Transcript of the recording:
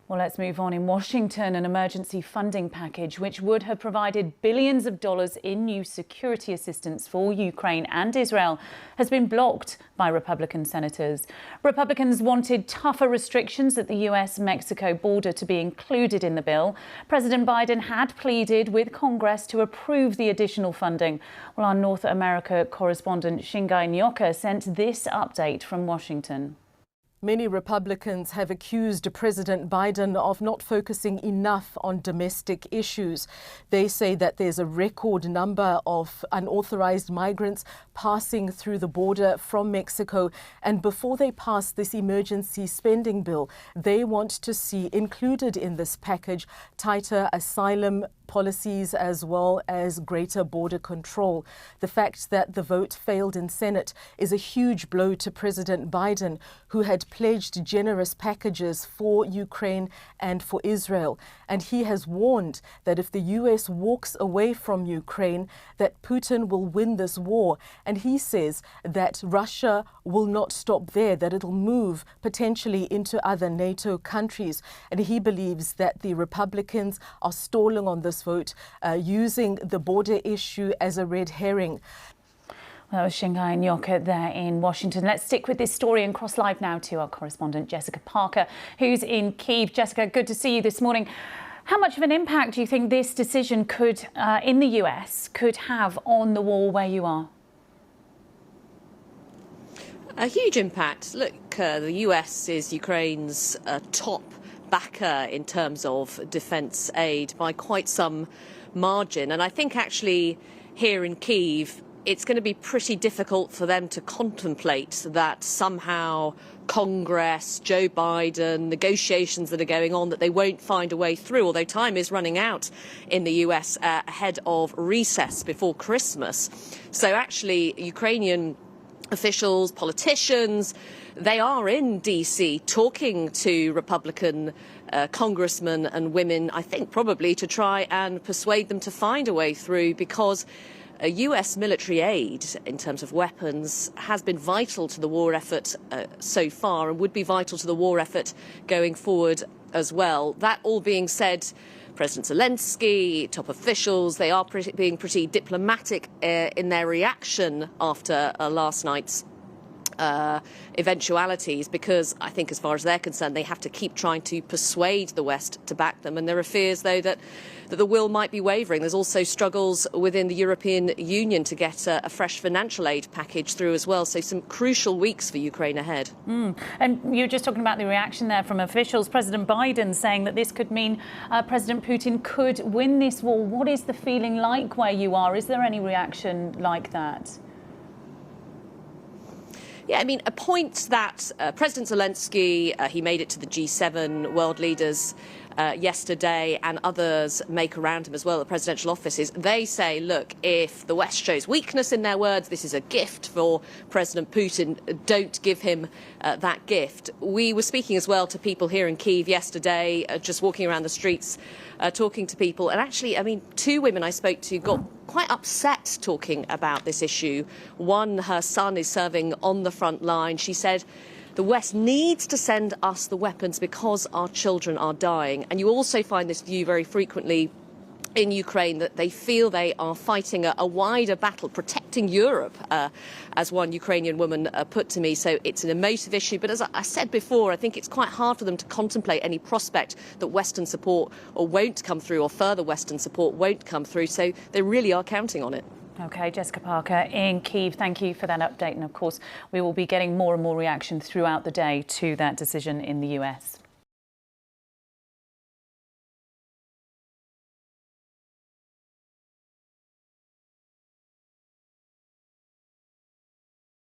Well, let's move on. In Washington, an emergency funding package which would have provided billions of dollars in new security assistance for Ukraine and Israel has been blocked by Republican senators. Republicans wanted tougher restrictions at the US-Mexico border to be included in the bill. President Biden had pleaded with Congress to approve the additional funding. Well, our North America correspondent Shingai Nyoka sent this update from Washington. Many Republicans have accused President Biden of not focusing enough on domestic issues. They say that there's a record number of unauthorized migrants passing through the border from Mexico. And before they pass this emergency spending bill, they want to see included in this package tighter asylum policies as well as greater border control. The fact that the vote failed in Senate is a huge blow to President Biden, who had pledged generous packages for Ukraine and for Israel. And he has warned that if the US walks away from Ukraine, that Putin will win this war. And he says that Russia will not stop there, that it'll move potentially into other NATO countries. And he believes that the Republicans are stalling on this vote, using the border issue as a red herring. Well, that was Shingai Nyoka there in Washington. Let's stick with this story and cross live now to our correspondent Jessica Parker, who's in Kyiv. Jessica, good to see you this morning. How much of an impact do you think this decision could, in the US, could have on the war where you are? A huge impact. Look, the US is Ukraine's top backer in terms of defence aid by quite some margin. And I think actually here in Kyiv, it's going to be pretty difficult for them to contemplate that somehow Congress, Joe Biden, negotiations that are going on, that they won't find a way through, although time is running out in the US ahead of recess before Christmas. So actually, Ukrainian officials, politicians, they are in DC talking to Republican congressmen and women, I think probably to try and persuade them to find a way through, because US military aid in terms of weapons has been vital to the war effort so far, and would be vital to the war effort going forward as well. That all being said, President Zelensky, top officials, they are being pretty diplomatic in their reaction after last night's eventualities, because I think as far as they're concerned, they have to keep trying to persuade the West to back them. And there are fears, though, that the will might be wavering. There's also struggles within the European Union to get a fresh financial aid package through as well. So some crucial weeks for Ukraine ahead. And you were just talking about the reaction there from officials. President Biden saying that this could mean President Putin could win this war. What is the feeling like where you are? Is there any reaction like that? Yeah, I mean, a point that President Zelensky, he made it to the G7 world leaders yesterday, and others make around him as well at presidential offices. They say, look, if the West shows weakness, in their words, this is a gift for President Putin. Don't give him that gift. We were speaking as well to people here in Kyiv yesterday, just walking around the streets, talking to people. And actually, I mean, two women I spoke to got quite upset talking about this issue. One, her son is serving on the front line. She said, the West needs to send us the weapons because our children are dying. And you also find this view very frequently in Ukraine, that they feel they are fighting a wider battle, protecting Europe, as one Ukrainian woman put to me. So it's an emotive issue. But as I said before, I think it's quite hard for them to contemplate any prospect that Western support won't come through, or further Western support won't come through. So they really are counting on it. OK, Jessica Parker in Kyiv, thank you for that update. And of course, we will be getting more and more reaction throughout the day to that decision in the US.